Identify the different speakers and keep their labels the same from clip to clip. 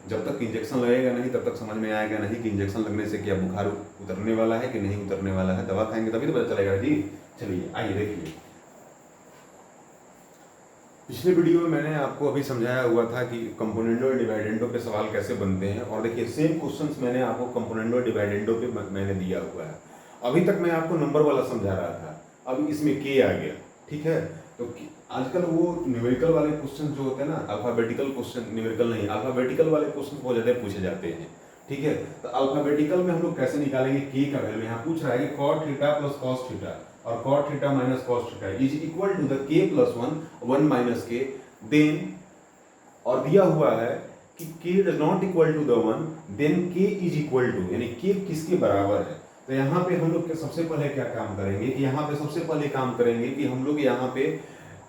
Speaker 1: जब तक इंजेक्शन लगेगा नहीं तब तक समझ में आएगा नहीं कि इंजेक्शन लगने से क्या बुखार उतरने वाला है कि नहीं उतरने वाला है। दवा खाएंगे तभी तो पता चलेगा जी। चलिए आइए देखिए, पिछले वीडियो में मैंने आपको अभी समझाया हुआ था कि कंपोनेंटो और डिवाइडेंडो पे सवाल कैसे बनते हैं, और देखिए सेम क्वेश्चंस मैंने आपको कंपोनेंटो और डिवाइडेंडो पे मैंने दिया हुआ है। अभी तक मैं आपको नंबर वाला समझा रहा था, अब इसमें के आ गया। ठीक है, तो आजकल वो न्यूमेरिकल वाले क्वेश्चन जो होते हैं ना, अल्फाबेटिकल क्वेश्चन, न्यूमेरिकल नहीं, अल्फाबेटिकल वाले क्वेश्चन बहुत ज्यादा पूछे जाते हैं। ठीक है, तो अल्फाबेटिकल में हम लोग कैसे निकालेंगे के का वैल्यू। यहाँ पूछ रहा है कि cot theta plus cos theta और cot theta minus cos theta is equal to the k plus one minus k, then, और दिया हुआ है कि k does not equal to the one, then k is equal to, यानी k किसके बराबर है। तो यहाँ पे हम लोग सबसे पहले क्या काम करेंगे कि यहाँ पे सबसे पहले काम करेंगे कि हम लोग यहाँ पे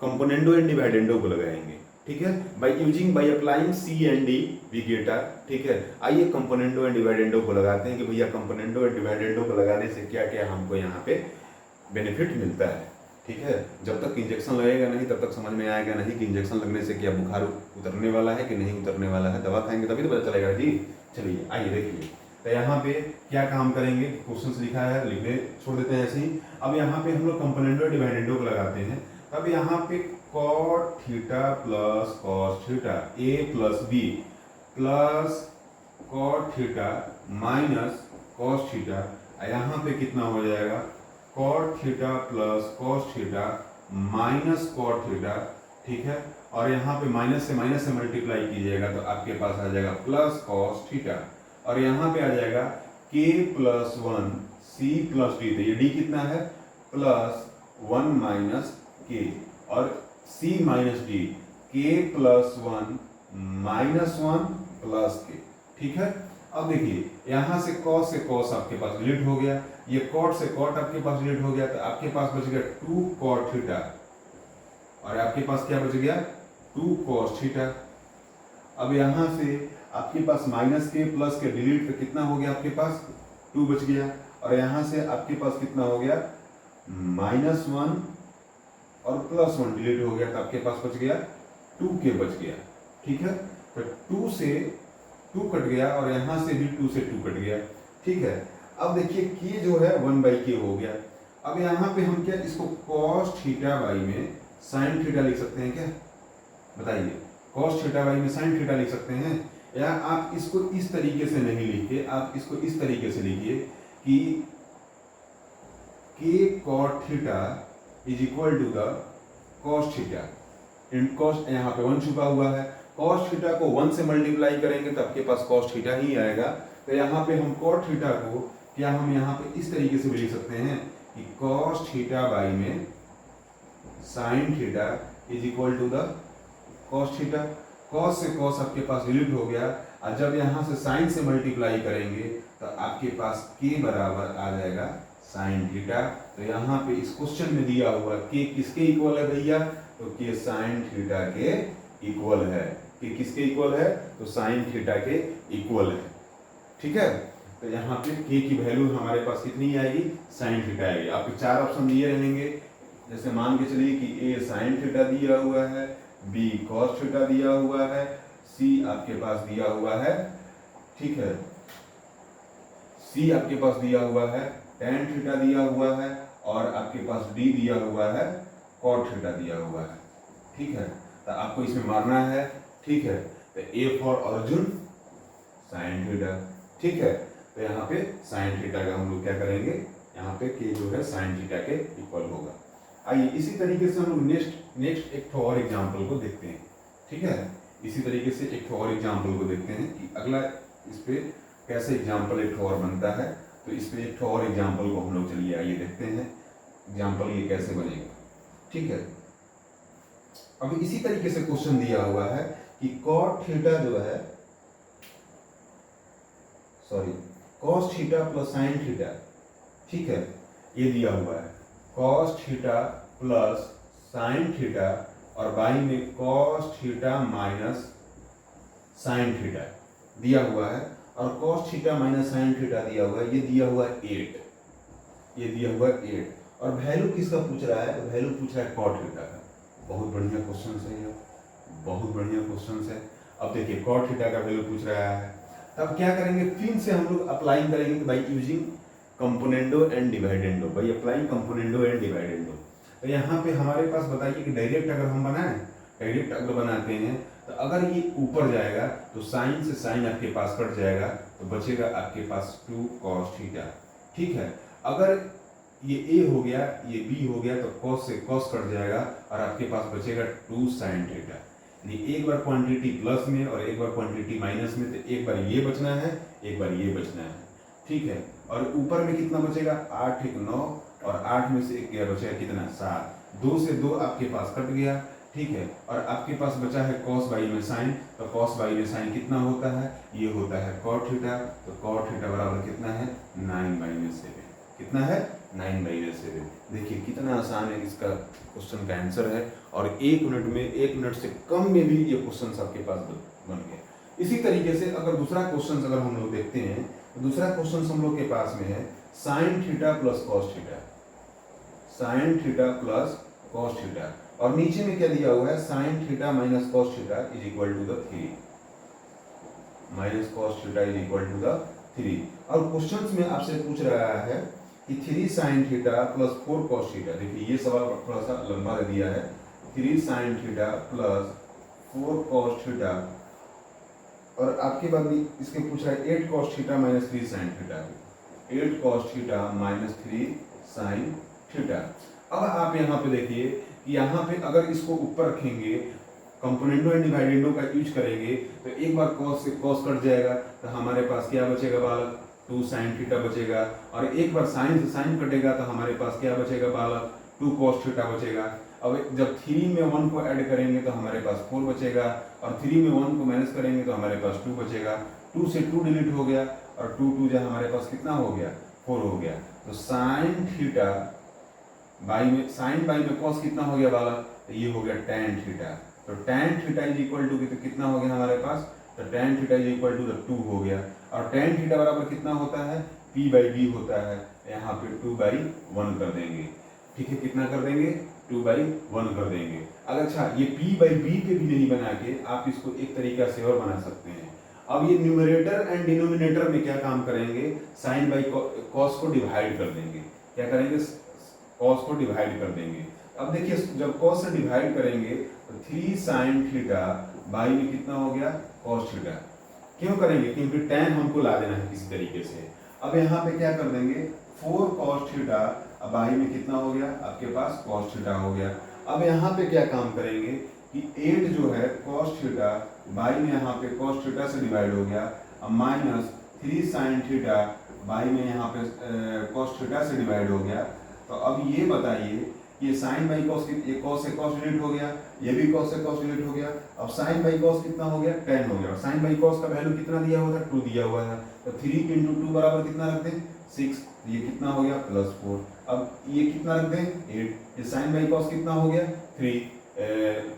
Speaker 1: कंपोनेंडो एंड डिवाइडेंडो को लगाएंगे। ठीक है, by applying C and D we get R. ठीक है, आइए कंपोनेंडो एंड डिवाइडेंडो को लगाते हैं कि भैया कंपोनेंडो एंड डिवाइडेंडो को लगाने से क्या क्या हमको यहाँ पे बेनिफिट मिलता है। ठीक है, जब तक इंजेक्शन लगेगा नहीं तब तक समझ में आएगा नहीं कि इंजेक्शन लगने से क्या बुखार उतरने वाला है कि नहीं उतरने वाला है। दवा खाएंगे तभी तो पता चलेगा जी। चलिए आइए देखिए, तो यहाँ पे क्या काम करेंगे, क्वेश्चन लिखा है, लिखने छोड़ देते हैं ऐसे ही। अब यहाँ पे हम लोग कंपोनेंडो डिवाइडेंडो को लगाते हैं। अब यहाँ पे cot theta plus cos theta A plus B plus cot theta minus cos theta, यहाँ पे कितना हो जाएगा, cot theta plus cos theta minus cot theta. ठीक है, और यहाँ पे माइनस से मल्टीप्लाई कीजिएगा तो आपके पास आ जाएगा प्लस कॉस थीटा, और यहाँ पे आ जाएगा k plus one C plus D. तो ये डी कितना है, प्लस वन माइनस के, और c minus D, k plus one minus one plus के। ठीक है, अब देखिए यहाँ से cos आपके पास डिलीट हो गया, ये cot से cot आपके पास डिलीट हो गया, तो आपके पास बच गया 2 cot थीटा, और आपके पास क्या बच गया, 2 cos थीटा। अब यहाँ से आपके पास माइनस के प्लस के डिलीट, तो कितना हो गया आपके पास, 2 बच गया, और यहाँ से आपके पास कितना हो गया, माइनस वन और प्लस वन डिलीट हो गया, तो आपके पास बच गया 2k बच गया। ठीक है, तो 2 से 2 कट गया, और यहाँ से भी 2 से 2 कट गया। ठीक है, अब देखिए k जो है 1/k हो गया। अब यहाँ पे हम क्या इसको cos थीटा बाई में sin थीटा लिख सकते हैं क्या, बताइए, cos थीटा बाई में sin थीटा लिख सकते हैं, या आप इसको इस तरीके से नहीं लिखिए, आप इसको इस तरीके से लिखिए कि k cot theta is equal to the cos theta, इन cos, यहाँ पे 1 छुपा हुआ है, cos थीटा को 1 से मल्टीप्लाई करेंगे तो आपके पास cos थीटा ही आएगा। तो यहाँ पे हम cot थीटा को क्या हम यहाँ पे इस तरीके से भी लिख सकते हैं कि cos थीटा बाई में sin theta is equal to the cos theta. cos से cos आपके पास डिलीट हो गया, और जब यहाँ से sin से मल्टीप्लाई करेंगे तो आपके पास k बराबर आ जाएगा sin थीटा। तो यहाँ पे इस क्वेश्चन में दिया हुआ k किसके इक्वल है भैया, तो k sin थीटा के इक्वल है। k किसके इक्वल है, तो sin थीटा के इक्वल है। ठीक है, तो यहाँ पे k की वैल्यू हमारे पास कितनी आएगी, sin थीटा आएगी। आपके 4 ऑप्शन दिए रहेंगे, जैसे मान के चलिए कि a sin थीटा दिया हुआ है, b cos थीटा दिया हुआ है, c आपके पास दिया हुआ है, ठीक है, c आपके पास दिया हुआ है tan थीटा दिया हुआ है, और आपके पास d दिया हुआ है cot थीटा दिया हुआ है। ठीक है, तो आपको इसमें मारना है। ठीक है, तो a for Arjun sin theta. ठीक है, तो यहाँ पे sin थीटा का हम लोग क्या करेंगे, यहाँ पे k जो है sin थीटा के इक्वल होगा। आइए इसी तरीके से हम लोग नेक्स्ट एक और एग्जाम्पल को देखते हैं। ठीक है, इसी तरीके से एक और एग्जाम्पल को देखते हैं कि अगला इस पे कैसे एग्जाम्पल एक और बनता है। तो इस पे एक और एग्जाम्पल को हम लोग चलिए आइए देखते हैं एग्जाम्पल ये कैसे बनेगा। ठीक है, अब इसी तरीके से क्वेश्चन दिया हुआ है कि cot थीटा जो है, sorry, cos theta plus sin theta. ठीक है, ये दिया हुआ है cos theta plus sin theta, और बाई में cos theta minus sin theta दिया हुआ है, और cos theta minus sin theta दिया हुआ है, ये दिया हुआ है 8, ये दिया हुआ है 8, और वैल्यू किसका पूछ रहा है, वैल्यू पूछ रहा है cot थीटा का। बहुत बढ़िया क्वेश्चन है ये, बहुत बढ़िया क्वेश्चन है। अब देखिए कॉट थीटा का वैल्यू पूछ रहा है, तब क्या करेंगे, फिर से हम लोग अप्लाई करेंगे by using componendo and dividendo, by applying componendo and dividendo. तो यहाँ पे हमारे पास बताइए कि डायरेक्ट अगर हम बनाएं, डायरेक्ट अगर बनाते हैं तो अगर ये ऊपर जाएगा तो साइन से साइन आपके पास कट जाएगा, तो बचेगा आपके पास 2 cos थीटा। ठीक है, अगर ये a हो गया, ये b हो गया, तो cos से cos कट जाएगा और आपके पास बचेगा 2 sin थीटा। यानी एक बार क्वांटिटी प्लस में और एक बार क्वांटिटी माइनस में, तो एक बार ये बचना है, एक बार ये बचना है। ठीक है, और ऊपर में कितना बचेगा, 8 1 9, और 8 में से 1 क्या बचेगा, कितना 7, 2 से 2 आपके पास कट गया। ठीक है, और आपके पास बचा है cos बाई में साइन, तो cos बाई में साइन कितना होता है, ये होता है cot थीटा। तो cot थीटा बराबर कितना है, 9/7। कितना है, 9/7। देखिए कितना आसान है इसका क्वेश्चन का आंसर है, और 1 मिनट में, 1 मिनट से कम में भी ये क्वेश्चन आपके पास बन गए। इसी तरीके से अगर दूसरा क्वेश्चन अगर हम लोग देखते हैं, तो दूसरा क्वेश्चन हम लोग के पास में है sine theta plus cos theta, sine theta plus cos theta, और नीचे में क्या दिया हुआ है, sine theta minus cos theta is equal to the 3, minus cos theta is equal to the 3। और क्वेश्चंस में आपसे पूछ रहा है कि 3 sign theta plus 4 cos theta. देखिए ये सवाल थोड़ा सा लंबा दे दिया है, 3 sign theta plus 4 cos theta, और आपके बाद इसके पूछ रहा है 8 cos theta minus 3 sine theta, 8 cos theta minus 3 sine theta. अब आप यहाँ पे देखिए कि यहाँ पे अगर इसको ऊपर रखेंगे, कंपोनेंडो एंड डिवाइडेंडो का यूज करेंगे, तो एक बार cos से cos कट जाएगा, तो हमारे पास क्या बचेगा बालक, 2 sin थीटा बचेगा, और एक बार sin से sin कटेगा तो हमारे पास क्या बचेगा बालक, 2 cos थीटा बचेगा। अब जब 3 में 1 को ऐड करेंगे तो हमारे पास 4 बचेगा, और 3 में 1 को माइनस करेंगे तो हमारे पास 2 बचेगा। 2 से 2 डिलीट हो गया, और 2 2 जो हमारे पास कितना हो गया, 4 हो गया। तो साइन थीटा बाई में, साइन बाई में कॉस कितना हो गया बालक, तो ये हो गया tan थीटा। तो tan theta is equal to कितना हो गया हमारे पास, तो tan theta is equal to 2 हो गया, और tan थीटा बराबर कितना होता है, p/b होता है, यहाँ पे 2/1 कर देंगे। ठीक है, कितना कर देंगे, 2/1 कर देंगे। अगर अच्छा ये p/b पे भी नहीं बना के आप इसको एक तरीका से और बना सकते हैं। अब ये न्यूमरेटर एंड डिनोमिनेटर में क्या काम करेंगे, साइन बाई कॉस को डिवाइड कर देंगे। क्या करेंगे, कॉस को डिवाइड कर देंगे। अब देखिए जब कॉस से डिवाइड करेंगे तो 3 साइन थीटा बाई में कितना हो गया, कॉस थीटा। क्यों करेंगे, क्योंकि tan हमको ला देना है किसी तरीके से। अब यहाँ पे क्या कर देंगे, 4 cos थीटा बाई में कितना हो गया, आपके पास cos थीटा हो गया। अब यहाँ पे क्या काम करेंगे कि 8 जो है cos थीटा बाई में यहाँ पे cos थीटा से डिवाइड हो गया, अब माइनस 3 साइन थीटा बाई में यहाँ पे cos थीटा से डिवाइड हो गया। तो अब ये बताइए, ये साइन बाई कॉस, ये कॉस से कॉस डिलीट हो गया, ये भी कॉस से कॉस डिलीट हो गया। अब साइन बाई कॉस कितना हो गया, tan हो गया, और साइन बाई कॉस का वैल्यू कितना दिया हुआ था, 2 दिया हुआ है। तो 3 × 2 बराबर कितना रख दें, 6, ये कितना हो गया +4। अब ये कितना रख दें, 8। ये साइन बाई कॉस कितना हो गया, 3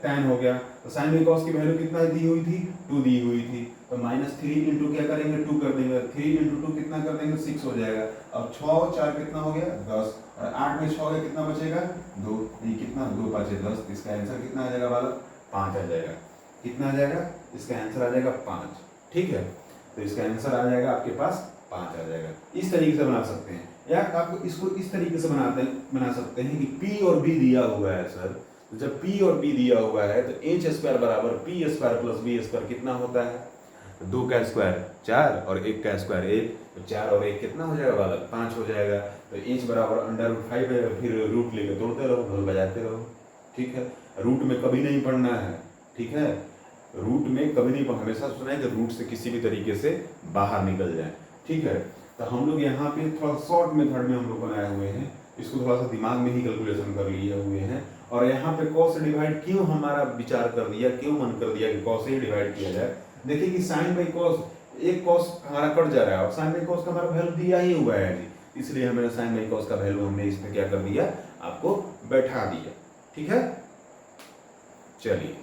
Speaker 1: tan हो गया। तो साइन बाई कॉस की वैल्यू कितना दी हुई थी, 2 दी हुई थी। तो -3 × क्या करेंगे, 2 कर देंगे, 3 × 2 कितना कर देंगे, 6 हो जाएगा। अब 6 और 4 कितना हो गया, 10, और 8 में 6 गया कितना बचेगा, 2। ये कितना, 2 × 5 = 10। इसका आंसर कितना आ जाएगा बालक, 5 आ जाएगा। कितना आ जाएगा, इसका आंसर आ जाएगा 5। ठीक है, तो इसका आंसर आ जाएगा आपके पास 5 आ जाएगा। इस तरीके से बना सकते हैं, या आपको इसको इस तरीके से बना सकते हैं कि P और B दिया हुआ है सर, तो जब P और B दिया हुआ है तो h² बराबर P² + B² कितना होता है, 2 का स्क्वायर 4 और 1 का स्क्वायर 1, तो 4 और 1 कितना हो जाएगा बालक, 5 हो जाएगा। तो h बराबर √5 है, फिर रूट लेके तोड़ते रहो, ढोल बजाते रहो। ठीक है, रूट में कभी नहीं पढ़ना है। ठीक है, रूट में कभी नहीं, हमेशा सुना है कि रूट से किसी भी तरीके से बाहर निकल जाए। ठीक है, तो हम लोग यहाँ पे थोड़ा शॉर्ट मेथड में हम लोग बनाए हुए हैं, इसको थोड़ा सा दिमाग में ही कैलकुलेशन कर लिए हुए हैं। और यहाँ पे कॉस से डिवाइड क्यों हमारा विचार कर दिया, क्यों मन कर दिया कि कॉस से ही डिवाइड किया जाए। देखिए कि साइन बाई कॉस, एक कॉस हमारा कट जा रहा है, और साइन बाई कॉस का हमारा वैल्यू दिया ही हुआ है जी, इसलिए हमने साइन बाई कॉस का वैल्यू हमने इसमें क्या कर दिया, आपको बैठा दिया। ठीक है, चलिए।